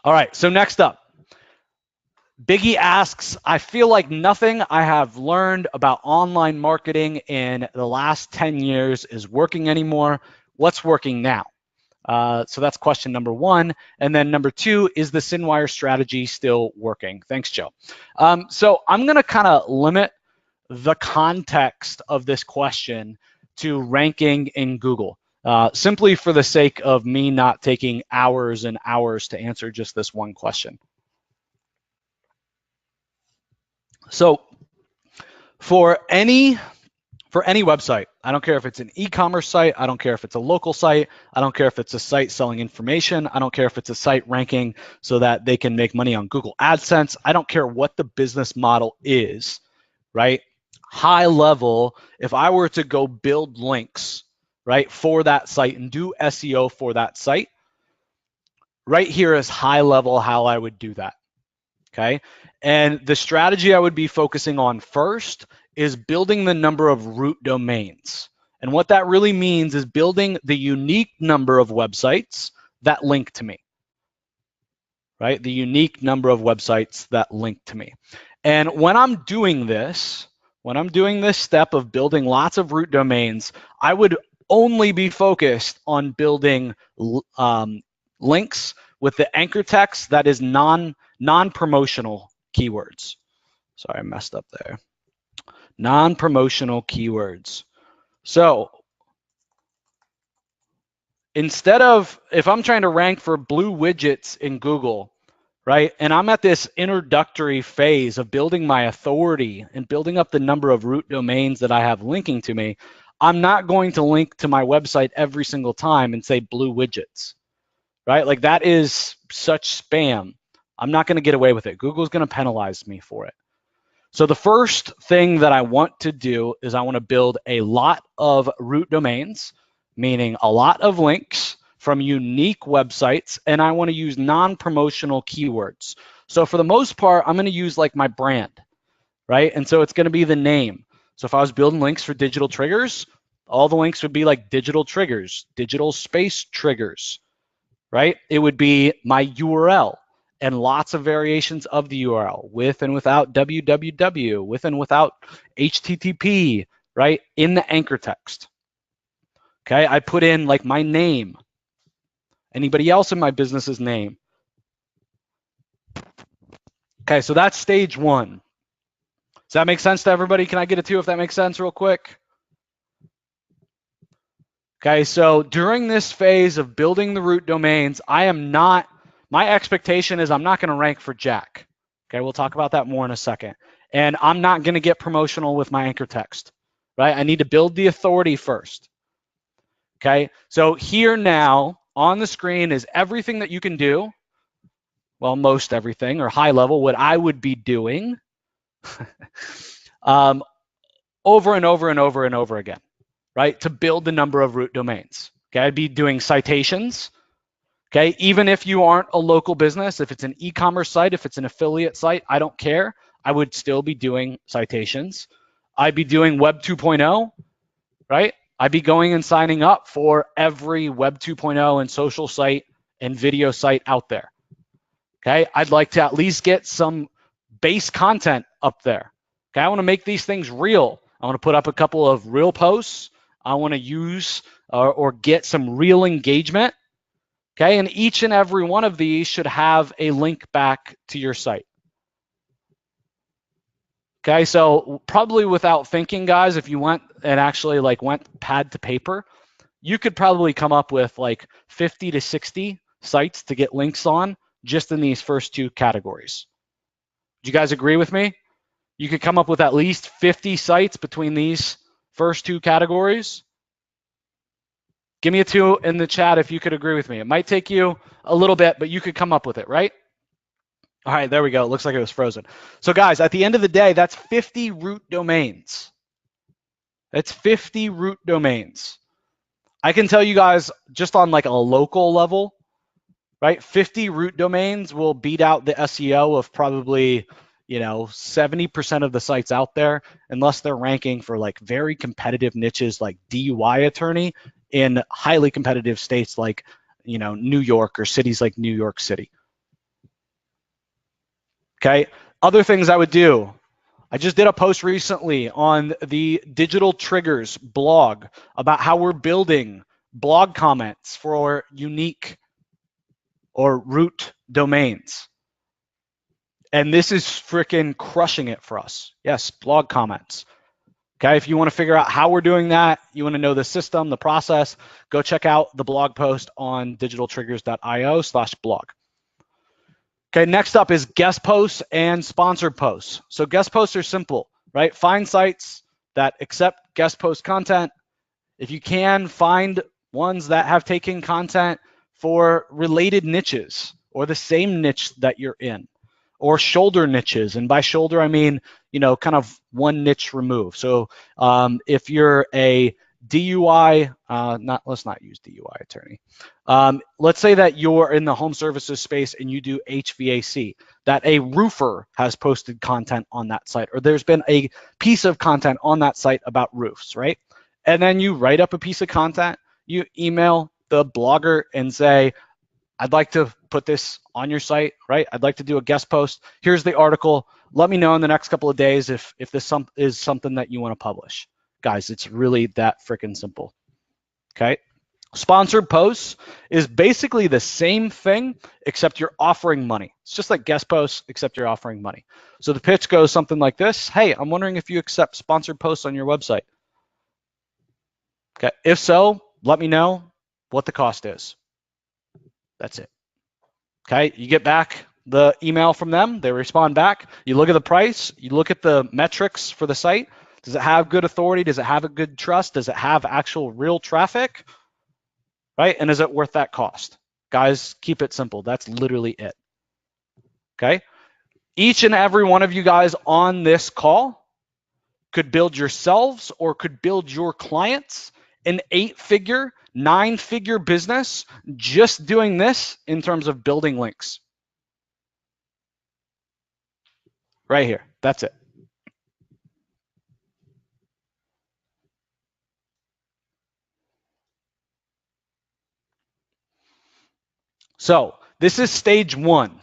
All right, so next up, Biggie asks, I feel like nothing I have learned about online marketing in the last 10 years is working anymore. What's working now? So that's question number one. And then number two, is the Cinewire strategy still working? Thanks, Joe. So I'm going to kind of limit the context of this question to ranking in Google, simply for the sake of me not taking hours and hours to answer just this one question. So for any website, I don't care if it's an e-commerce site, I don't care if it's a local site, I don't care if it's a site selling information, I don't care if it's a site ranking so that they can make money on Google AdSense, I don't care what the business model is, right? High level, if I were to go build links, right, for that site and do SEO for that site, right here is high level how I would do that, okay? And the strategy I would be focusing on first is building the number of root domains. And what that really means is building the unique number of websites that link to me, right? The unique number of websites that link to me. And when I'm doing this step of building lots of root domains, I would only be focused on building links with the anchor text that is non-promotional keywords. Sorry, I messed up there. Non-promotional keywords. So instead of, if I'm trying to rank for blue widgets in Google, right, and I'm at this introductory phase of building my authority and building up the number of root domains that I have linking to me, I'm not going to link to my website every single time and say blue widgets, right? Like that is such spam. I'm not going to get away with it. Google's going to penalize me for it. So the first thing that I want to do is I want to build a lot of root domains, meaning a lot of links from unique websites, and I want to use non-promotional keywords. So for the most part, I'm going to use like my brand, right? And so it's going to be the name. So if I was building links for digital triggers, all the links would be like digital triggers, digital space triggers, right? It would be my URL and lots of variations of the URL with and without www, with and without HTTP, right? In the anchor text. Okay, I put in like my name, anybody else in my business's name. Okay, so that's stage one. Does that make sense to everybody? Can I get a 2 if that makes sense real quick? Okay, so during this phase of building the root domains, my expectation is I'm not going to rank for Jack. Okay, we'll talk about that more in a second. And I'm not going to get promotional with my anchor text, right? I need to build the authority first. Okay, so here now on the screen is everything that you can do. Well, most everything, or high level, what I would be doing over and over and over and over again, right? To build the number of root domains. Okay, I'd be doing citations. Okay, even if you aren't a local business, if it's an e-commerce site, if it's an affiliate site, I don't care. I would still be doing citations. I'd be doing Web 2.0, right? I'd be going and signing up for every Web 2.0 and social site and video site out there. Okay, I'd like to at least get some base content up there. Okay, I want to make these things real. I want to put up a couple of real posts. I want to use or get some real engagement. Okay, and each and every one of these should have a link back to your site. Okay, so probably without thinking, guys, if you went and actually like went pad to paper, you could probably come up with like 50 to 60 sites to get links on just in these first two categories. Do you guys agree with me? You could come up with at least 50 sites between these first two categories. Give me a 2 in the chat if you could agree with me. It might take you a little bit, but you could come up with it, right? All right, there we go. It looks like it was frozen. So guys, at the end of the day, that's 50 root domains. That's 50 root domains. I can tell you guys just on like a local level, right? 50 root domains will beat out the SEO of probably, 70% of the sites out there, unless they're ranking for like very competitive niches like DUI attorney in highly competitive states like, New York or cities like New York City. Okay. Other things I would do. I just did a post recently on the Digital Triggers blog about how we're building blog comments for unique or root domains. And this is freaking crushing it for us. Yes, blog comments. Okay, if you want to figure out how we're doing that, you want to know the system, the process, go check out the blog post on digitaltriggers.io/blog. Okay, next up is guest posts and sponsored posts. So guest posts are simple, right? Find sites that accept guest post content. If you can, find ones that have taken content for related niches or the same niche that you're in, or shoulder niches. And by shoulder, I mean, kind of one niche removed. So if you're a DUI, let's not use DUI attorney. Let's say that you're in the home services space and you do HVAC, that a roofer has posted content on that site, or there's been a piece of content on that site about roofs, right? And then you write up a piece of content, you email the blogger and say, I'd like to put this on your site, right? I'd like to do a guest post. Here's the article. Let me know in the next couple of days if this is something that you want to publish. Guys, it's really that freaking simple, okay? Sponsored posts is basically the same thing, except you're offering money. It's just like guest posts, except you're offering money. So the pitch goes something like this. Hey, I'm wondering if you accept sponsored posts on your website. Okay, if so, let me know what the cost is. That's it. Okay, you get back the email from them, they respond back, you look at the price, you look at the metrics for the site. Does it have good authority? Does it have a good trust? Does it have actual real traffic? Right, and is it worth that cost? Guys, keep it simple. That's literally it. Okay, each and every one of you guys on this call could build yourselves or could build your clients an 8-figure, 9-figure business just doing this in terms of building links. Right here, that's it. So this is stage 1,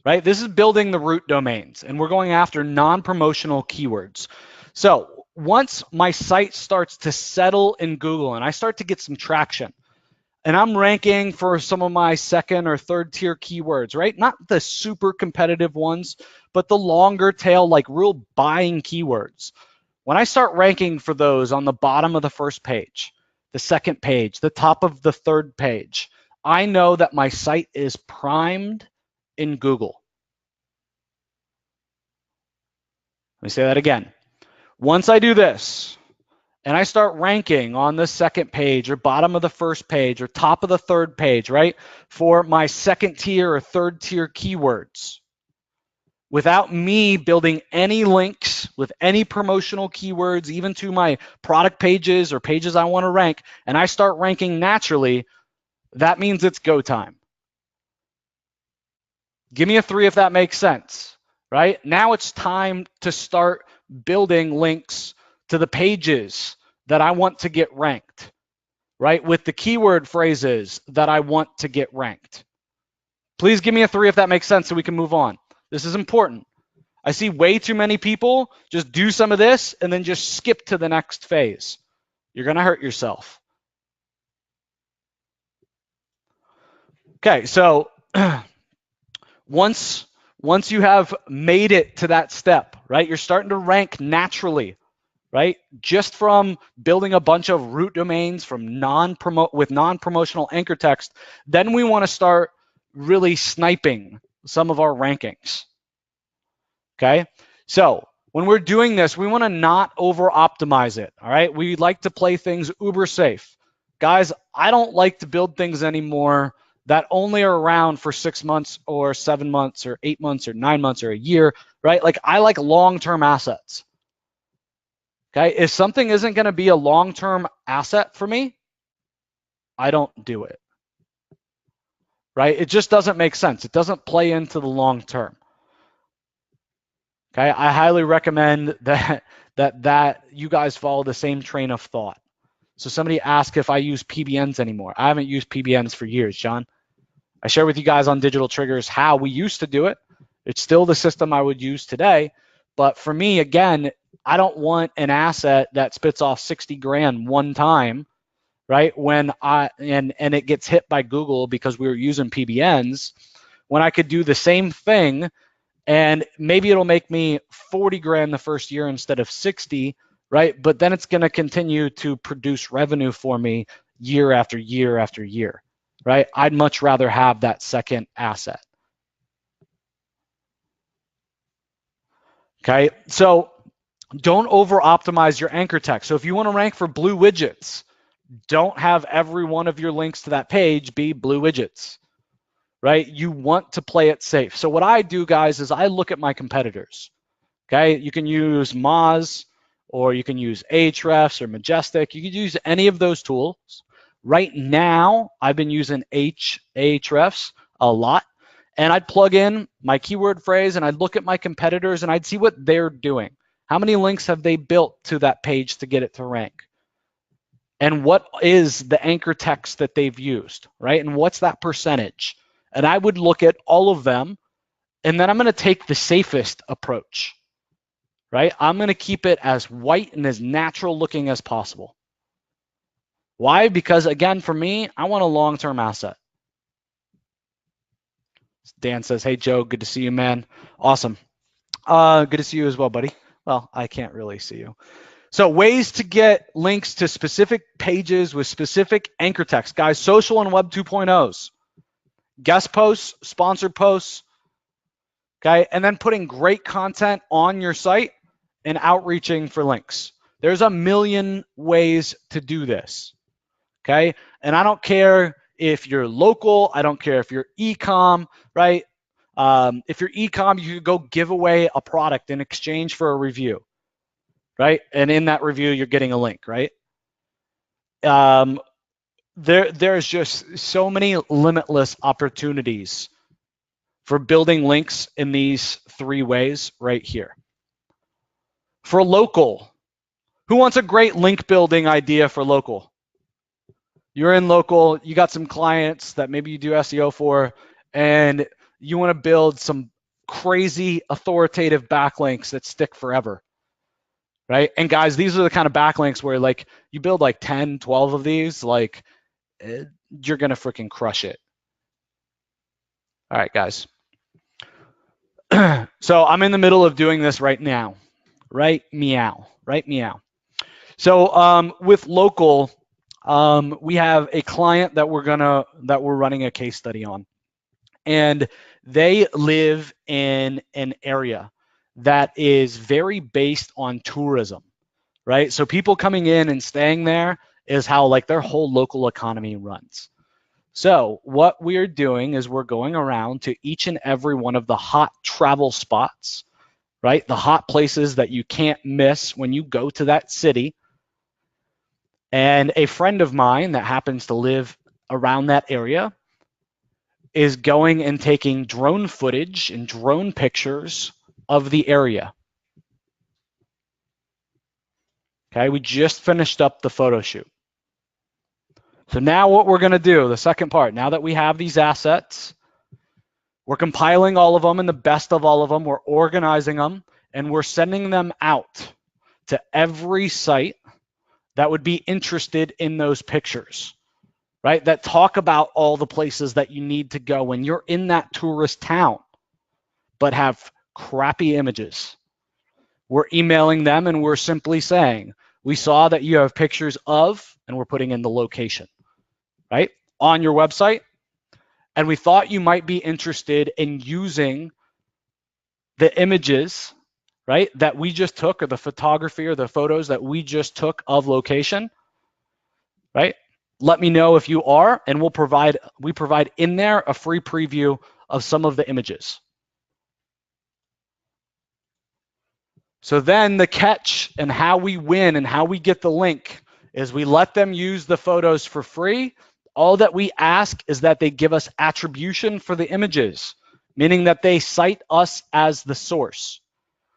right? This is building the root domains, and we're going after non-promotional keywords. So once my site starts to settle in Google and I start to get some traction, and I'm ranking for some of my 2nd or 3rd tier keywords, right? Not the super competitive ones, but the longer tail, like real buying keywords. When I start ranking for those on the bottom of the 1st page, the 2nd page, the top of the 3rd page, I know that my site is primed in Google. Let me say that again. Once I do this, and I start ranking on the 2nd page or bottom of the 1st page or top of the 3rd page, right, for my 2nd tier or 3rd tier keywords, without me building any links with any promotional keywords, even to my product pages or pages I want to rank, and I start ranking naturally, that means it's go time. Give me a 3 if that makes sense, right? Now it's time to start building links to the pages that I want to get ranked, right? With the keyword phrases that I want to get ranked. Please give me a 3 if that makes sense so we can move on. This is important. I see way too many people just do some of this and then just skip to the next phase. You're going to hurt yourself. Okay, so once you have made it to that step, right, you're starting to rank naturally, right, just from building a bunch of root domains from with non-promotional anchor text, then we want to start really sniping some of our rankings. Okay, so when we're doing this, we want to not over optimize it. All right, we like to play things uber safe. Guys, I don't like to build things anymore that only are around for 6 months or 7 months or 8 months or 9 months or a year, right? Like I like long-term assets. Okay, if something isn't going to be a long-term asset for me, I don't do it. Right? It just doesn't make sense. It doesn't play into the long term. Okay, I highly recommend that you guys follow the same train of thought. So somebody asked if I use PBNs anymore. I haven't used PBNs for years, John. I share with you guys on Digital Triggers how we used to do it, It's still the system I would use today. But for me, again, I don't want an asset that spits off 60 grand one time, right? When and it gets hit by Google because we were using PBNs, when I could do the same thing and maybe it'll make me 40 grand the first year instead of 60, right? But then it's going to continue to produce revenue for me year after year after year, right? I'd much rather have that second asset. Okay, so don't over optimize your anchor text. So if you want to rank for blue widgets, don't have every one of your links to that page be blue widgets, right? You want to play it safe. So what I do, guys, is I look at my competitors. Okay, you can use Moz, or you can use Ahrefs or Majestic. You can use any of those tools. Right now, I've been using Ahrefs a lot, and I'd plug in my keyword phrase and I'd look at my competitors and I'd see what they're doing. How many links have they built to that page to get it to rank? And what is the anchor text that they've used, right? And what's that percentage? And I would look at all of them, and then I'm going to take the safest approach, right? I'm going to keep it as white and as natural looking as possible. Why? Because again, for me, I want a long-term asset. Dan says, hey, Joe, good to see you, man. Awesome. Good to see you as well, buddy. Well, I can't really see you. So ways to get links to specific pages with specific anchor text. Guys, social and web 2.0s. Guest posts, sponsored posts, okay? And then putting great content on your site and outreaching for links. There's a million ways to do this, okay? And I don't care if you're local, I don't care if you're e-com, right? If you're e-com, you could go give away a product in exchange for a review, right? And in that review, you're getting a link, right? There's just so many limitless opportunities for building links in these three ways right here. For local, who wants a great link building idea for local? You're in local, you got some clients that maybe you do SEO for, and you want to build some crazy authoritative backlinks that stick forever, right? And guys, these are the kind of backlinks where like you build like 10, 12 of these, like you're going to freaking crush it. All right, guys. So I'm in the middle of doing this right now. Right meow. So with local, we have a client that we're running a case study on, and they live in an area that is very based on tourism, right? So people coming in and staying there is how like their whole local economy runs. So what we're doing is we're going around to each and every one of the hot travel spots, right? The hot places that you can't miss when you go to that city. And a friend of mine that happens to live around that area is going and taking drone footage and drone pictures of the area. Okay, we just finished up the photo shoot. So now what we're going to do, the second part, now that we have these assets, we're compiling all of them and the best of all of them, we're organizing them, and we're sending them out to every site that would be interested in those pictures, right? That talk about all the places that you need to go when you're in that tourist town, but have crappy images. We're emailing them and we're simply saying, we saw that you have pictures of, and we're putting in the location, right, on your website. And we thought you might be interested in using the images, right, that we just took, or the photography or the photos that we just took of location, right? Let me know if you are, and we provide in there a free preview of some of the images. So then the catch and how we win and how we get the link is we let them use the photos for free. All that we ask is that they give us attribution for the images, meaning that they cite us as the source.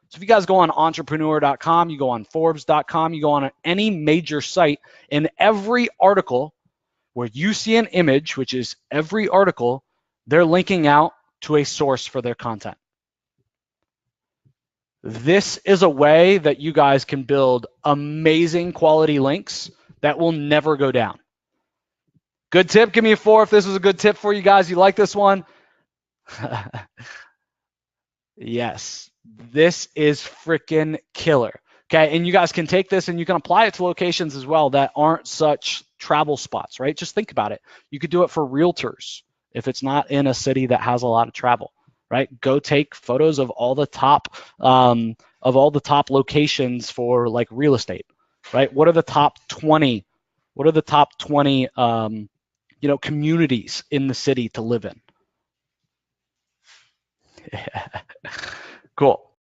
So if you guys go on entrepreneur.com, you go on Forbes.com, you go on any major site, in every article where you see an image, which is every article, they're linking out to a source for their content. This is a way that you guys can build amazing quality links that will never go down. Good tip. Give me a 4 if this was a good tip for you guys. You like this one? Yes, this is freaking killer. Okay, and you guys can take this and you can apply it to locations as well that aren't such travel spots, right? Just think about it. You could do it for realtors if it's not in a city that has a lot of travel, right? Go take photos of all the top locations for like real estate, right? What are the top 20? What are the top 20 communities in the city to live in? Cool.